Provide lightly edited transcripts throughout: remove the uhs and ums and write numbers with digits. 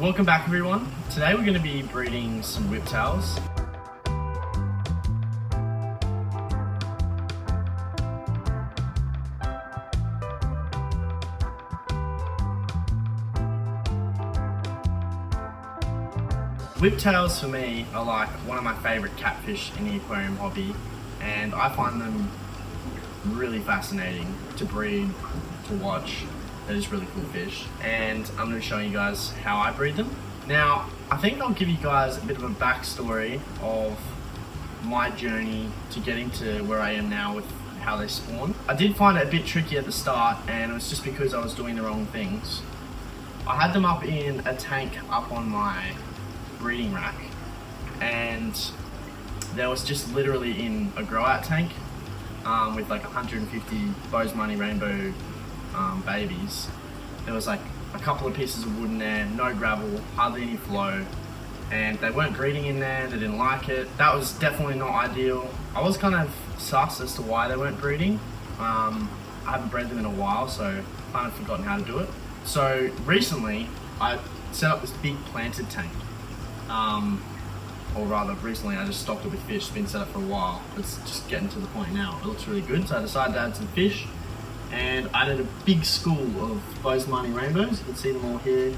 Welcome back everyone. Today we're going to be breeding some whiptails. Whiptails for me are like one of my favourite catfish in the aquarium hobby, and I find them really fascinating to breed, to watch. They're just really cool fish, and I'm going to be showing you guys how I breed them. Now, I think I'll give you guys a bit of a backstory of my journey to getting to where I am now with how they spawn. I did find it a bit tricky at the start, and it was just because I was doing the wrong things. I had them up in a tank up on my breeding rack, and there was just literally in a grow out tank with like 150 Bozemoney rainbow babies. There was like a couple of pieces of wood in there, no gravel, hardly any flow, and they weren't breeding in there. They didn't like it. That was definitely not ideal. I was kind of sus as to why they weren't breeding. I haven't bred them in a while, so I've kind of forgotten how to do it. So recently I set up this big planted tank. Or rather, recently I just stocked it with fish. It's been set up for a while. It's just getting to the point now. It looks really good, so I decided to add some fish, and I added a big school of Bozemoney rainbows. You can see them all here.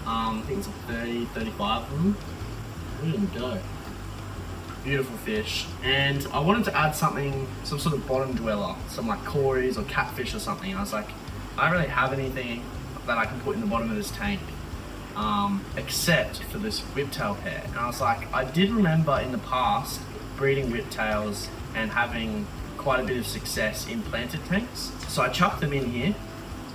I think it's like 30, 35 of them. Where did them go? Beautiful fish. And I wanted to add something, some sort of bottom dweller, some like cories or catfish or something. And I was like, I don't really have anything that I can put in the bottom of this tank. Except for this whiptail pair. And I was like, I did remember in the past breeding whiptails and having quite a bit of success in planted tanks. So I chucked them in here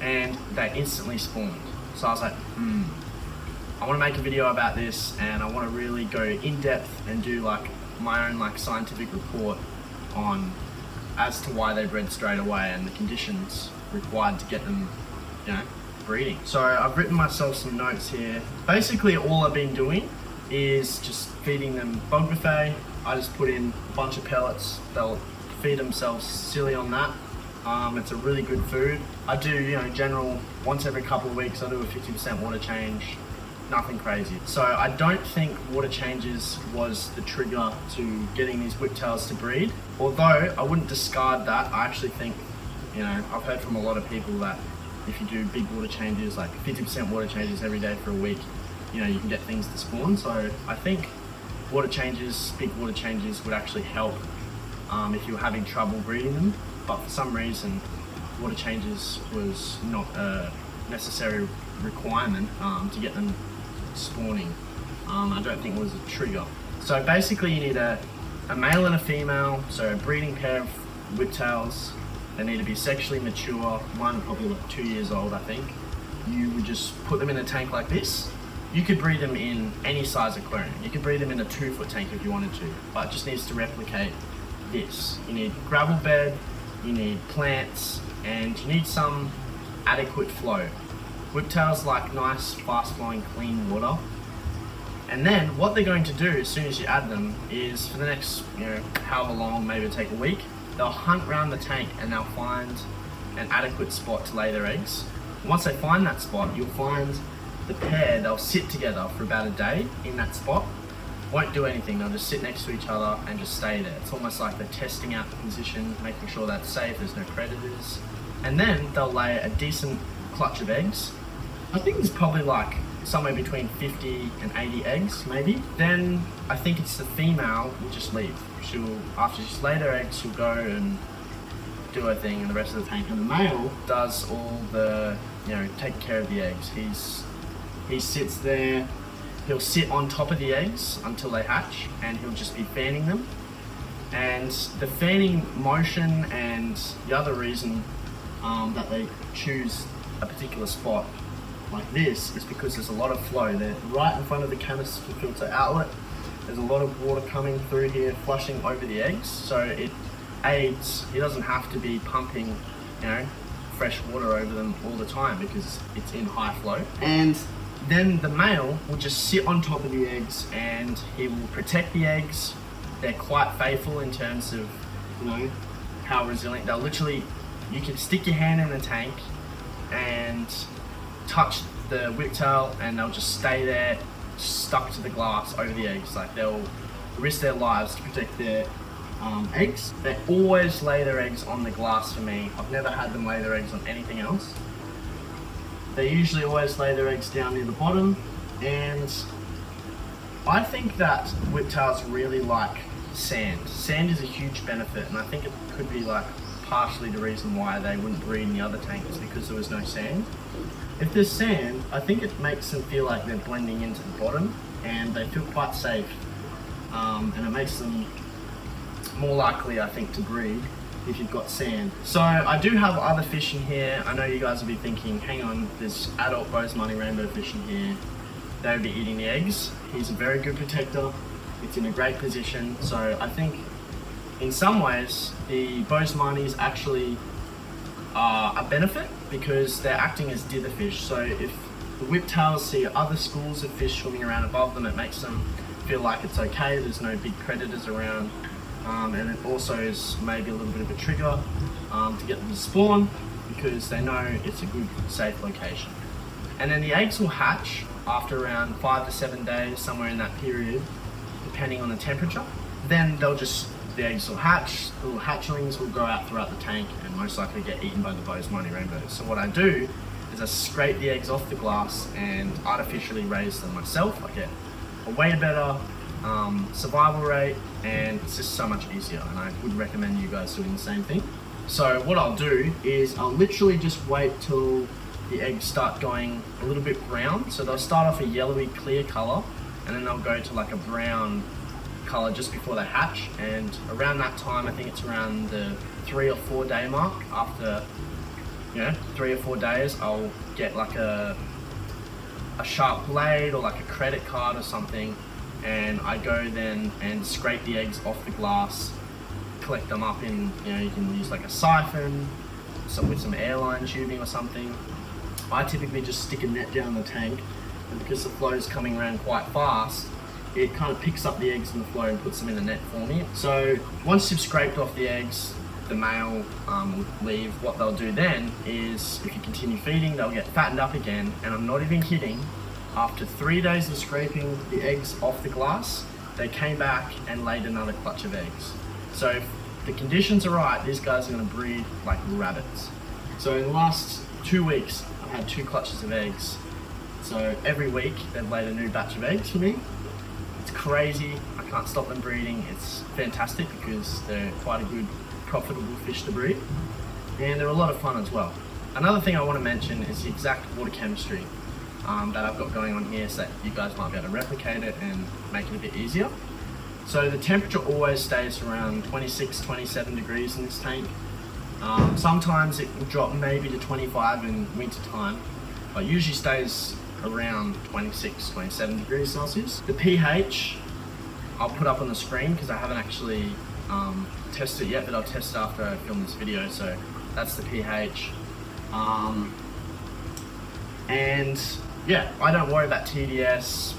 and they instantly spawned. So I was like, I want to make a video about this, and I want to really go in depth and do like my own like scientific report on as to why they bred straight away and the conditions required to get them, you know, breeding. So I've written myself some notes here. Basically all I've been doing is just feeding them bog buffet. I just put in a bunch of pellets. They'll feed themselves silly on that. It's a really good food. I do, you know, general once every couple of weeks I do a 50% water change. Nothing crazy. So I don't think water changes was the trigger to getting these whiptails to breed. Although I wouldn't discard that. I actually think, you know, I've heard from a lot of people that if you do big water changes, like 50% water changes every day for a week, you know, you can get things to spawn. So I think water changes, big water changes would actually help if you were having trouble breeding them. But for some reason, water changes was not a necessary requirement to get them spawning. I don't think it was a trigger. So basically you need a male and a female, so a breeding pair of whiptails. They need to be sexually mature. One probably like 2 years old, I think. You would just put them in a tank like this. You could breed them in any size aquarium. You could breed them in a 2-foot tank if you wanted to, but it just needs to replicate this. You need gravel bed, you need plants, and you need some adequate flow. Whiptails like nice, fast-flowing, clean water. And then what they're going to do as soon as you add them is for the next, you know, however long, maybe it'll take a week, they'll hunt around the tank and they'll find an adequate spot to lay their eggs. Once they find that spot, you'll find the pair, they'll sit together for about a day in that spot. Won't do anything, they'll just sit next to each other and just stay there. It's almost like they're testing out the position, making sure that's safe, there's no predators. And then they'll lay a decent clutch of eggs. I think there's probably like somewhere between 50 and 80 eggs, maybe. Then I think it's the female will just leave. She'll, after she's laid her eggs, she'll go and do her thing in the rest of the tank. And the male does all the, you know, taking care of the eggs. He sits there, he'll sit on top of the eggs until they hatch, and he'll just be fanning them. And the fanning motion and the other reason that they choose a particular spot like this is because there's a lot of flow. They're right in front of the canister filter outlet. There's a lot of water coming through here, flushing over the eggs, so it aids. He doesn't have to be pumping, you know, fresh water over them all the time because it's in high flow. And then the male will just sit on top of the eggs and he will protect the eggs. They're quite faithful in terms of, you know, how resilient. They'll literally, you can stick your hand in the tank and touch the whiptail and they'll just stay there, stuck to the glass over the eggs. Like they'll risk their lives to protect their eggs. They always lay their eggs on the glass for me. I've never had them lay their eggs on anything else. They usually always lay their eggs down near the bottom, and I think that whiptails really like sand. Sand is a huge benefit, and I think it could be like partially the reason why they wouldn't breed in the other tank is because there was no sand. If there's sand, I think it makes them feel like they're blending into the bottom, and they feel quite safe, and it makes them more likely, I think, to breed if you've got sand. So I do have other fish in here. I know you guys will be thinking, hang on, there's adult Bozeman rainbow fish in here. They would be eating the eggs. He's a very good protector. It's in a great position. So I think in some ways the Bozeman actually are a benefit because they're acting as dither fish. So if the whiptails see other schools of fish swimming around above them, it makes them feel like it's okay, there's no big predators around. And it also is maybe a little bit of a trigger to get them to spawn because they know it's a good, safe location. And then the eggs will hatch after around 5 to 7 days, somewhere in that period, depending on the temperature. Then the eggs will hatch, the little hatchlings will go out throughout the tank and most likely get eaten by the Bozeman rainbows. So what I do is I scrape the eggs off the glass and artificially raise them myself. I get a way better survival rate, and it's just so much easier, and I would recommend you guys doing the same thing. So what I'll do is I'll literally just wait till the eggs start going a little bit brown. So they'll start off a yellowy clear color and then they'll go to like a brown color just before they hatch, and around that time, I think it's around the 3 or 4 day mark, after 3 or 4 days, I'll get like a sharp blade or like a credit card or something, and I go then and scrape the eggs off the glass, collect them up in, you can use like a siphon, with some airline tubing or something. I typically just stick a net down the tank, and because the flow is coming around quite fast, it kind of picks up the eggs in the flow and puts them in the net for me. So once you've scraped off the eggs, the male will leave. What they'll do then is, if you continue feeding, they'll get fattened up again, and I'm not even kidding, after 3 days of scraping the eggs off the glass, they came back and laid another clutch of eggs. So if the conditions are right, these guys are going to breed like rabbits. So in the last 2 weeks, I've had 2 clutches of eggs. So every week they've laid a new batch of eggs for me. It's crazy. I can't stop them breeding. It's fantastic because they're quite a good, profitable fish to breed, and they're a lot of fun as well. Another thing I want to mention is the exact water chemistry that I've got going on here, so that you guys might be able to replicate it and make it a bit easier. So the temperature always stays around 26, 27 degrees in this tank. Sometimes it will drop maybe to 25 in winter time, but usually stays around 26, 27 degrees Celsius. The pH I'll put up on the screen because I haven't actually tested it yet, but I'll test it after I film this video. So that's the pH. And yeah, I don't worry about TDS,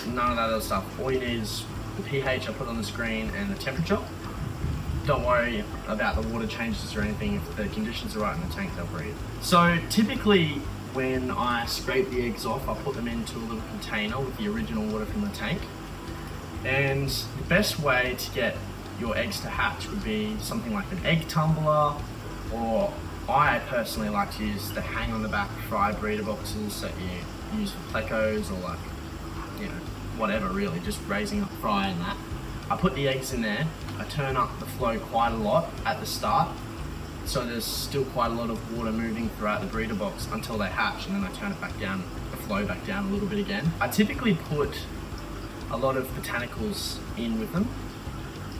none of that other stuff. All you need is the pH I put on the screen and the temperature. Don't worry about the water changes or anything. If the conditions are right in the tank, they'll breed. So typically when I scrape the eggs off, I put them into a little container with the original water from the tank. And the best way to get your eggs to hatch would be something like an egg tumbler, or I personally like to use the hang on the back fry breeder boxes that you use for plecos, or like, whatever really, just raising up fry and that. I put the eggs in there, I turn up the flow quite a lot at the start, so there's still quite a lot of water moving throughout the breeder box until they hatch, and then I turn it back down, the flow back down a little bit again. I typically put a lot of botanicals in with them,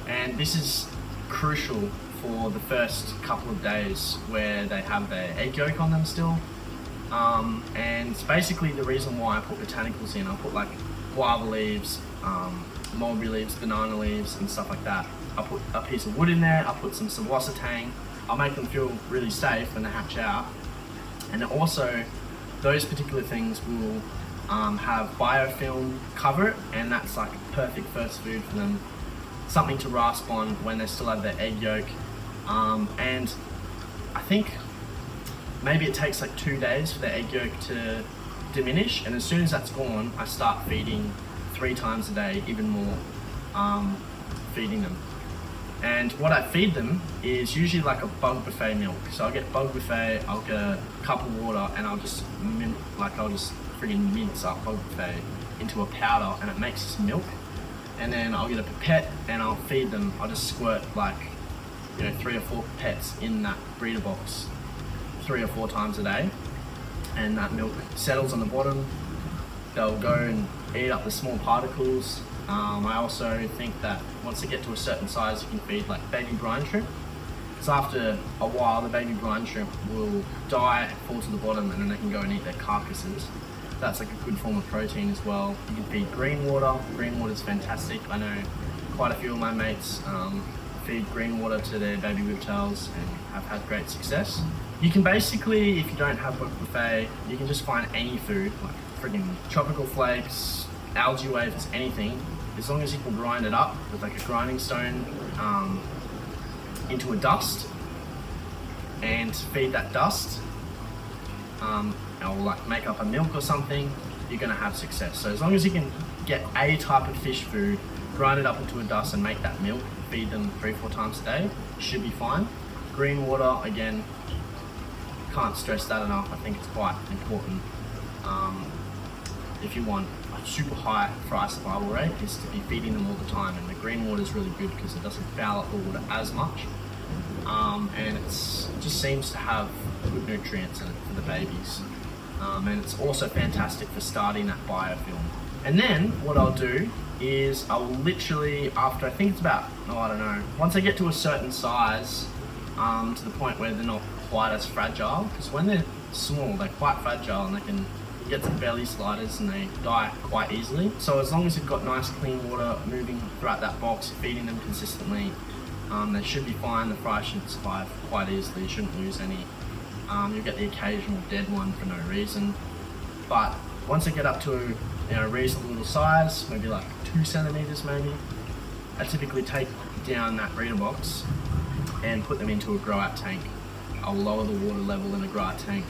and this is crucial for the first couple of days where they have their egg yolk on them still. And it's basically the reason why I put botanicals in. I put like guava leaves, mulberry leaves, banana leaves and stuff like that. I put a piece of wood in there, I put some sawasatang. I'll make them feel really safe when they hatch out. And also, those particular things will have biofilm cover it, and that's like perfect first food for them. Something to rasp on when they still have their egg yolk. And I think maybe it takes like 2 days for the egg yolk to diminish, and as soon as that's gone, I start feeding 3 times a day, even more, feeding them. And what I feed them is usually like a bug buffet milk. So I'll get bug buffet, I'll get a cup of water, and I'll just friggin' mince up bug buffet into a powder, and it makes this milk. And then I'll get a pipette and I'll feed them. I'll just squirt 3 or 4 pipettes in that breeder box 3 or 4 times a day, and that milk settles on the bottom. They'll go and eat up the small particles. I also think that once they get to a certain size, you can feed like baby brine shrimp, because after a while the baby brine shrimp will die, fall to the bottom, and then they can go and eat their carcasses. That's like a good form of protein as well. You can feed green water. Green water is fantastic. I know quite a few of my mates feed green water to their baby whiptails and have had great success. You can basically, if you don't have bug buffet, you can just find any food, like friggin' tropical flakes, algae wafers, anything, as long as you can grind it up with like a grinding stone into a dust and feed that dust, or like make up a milk or something, you're gonna have success. So as long as you can get a type of fish food, grind it up into a dust and make that milk, feed them 3 or 4 times a day, you should be fine. Green water, again, can't stress that enough. I think it's quite important. If you want a super high fry survival rate, is to be feeding them all the time, and the green water is really good because it doesn't foul up the water as much, and it just seems to have good nutrients in it for the babies, and it's also fantastic for starting that biofilm. And then what I'll do is I'll literally, after I think it's about, once I get to a certain size, to the point where they're not quite as fragile, because when they're small they're quite fragile and they can get some belly sliders and they die quite easily. So as long as you've got nice clean water moving throughout that box, feeding them consistently, they should be fine. The fry should survive quite easily, you shouldn't lose any. You'll get the occasional dead one for no reason, but once they get up to a reasonable little size, maybe like 2 centimeters maybe, I typically take down that breeder box and put them into a grow out tank. I'll lower the water level in a grow out tank,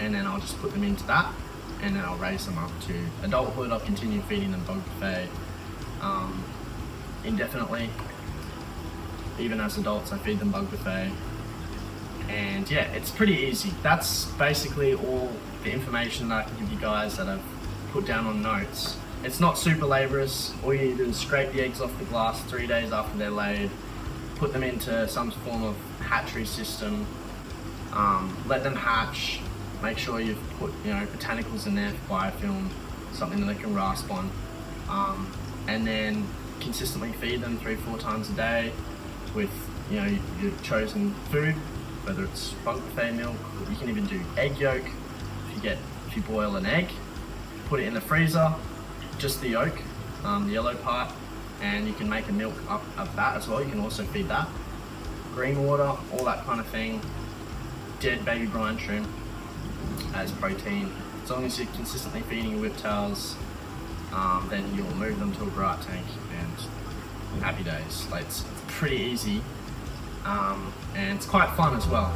and then I'll just put them into that, and then I'll raise them up to adulthood. I'll continue feeding them bug buffet indefinitely. Even as adults, I feed them bug buffet, and yeah, it's pretty easy. That's basically all the information that I can give you guys that I've put down on notes. It's not super laborious. All you do is scrape the eggs off the glass 3 days after they're laid, put them into some form of hatchery system, let them hatch, make sure you've put botanicals in there for biofilm, something that they can rasp on, and then consistently feed them 3 or 4 times a day with your chosen food, whether it's bug buffet milk, or you can even do egg yolk. If you boil an egg, put it in the freezer, just the yolk, the yellow part, and you can make a milk up of that as well. You can also feed that. Green water, all that kind of thing. Dead baby brine shrimp as protein. As long as you're consistently feeding your whiptails, then you'll move them to a grow out tank and happy days. It's pretty easy, and it's quite fun as well.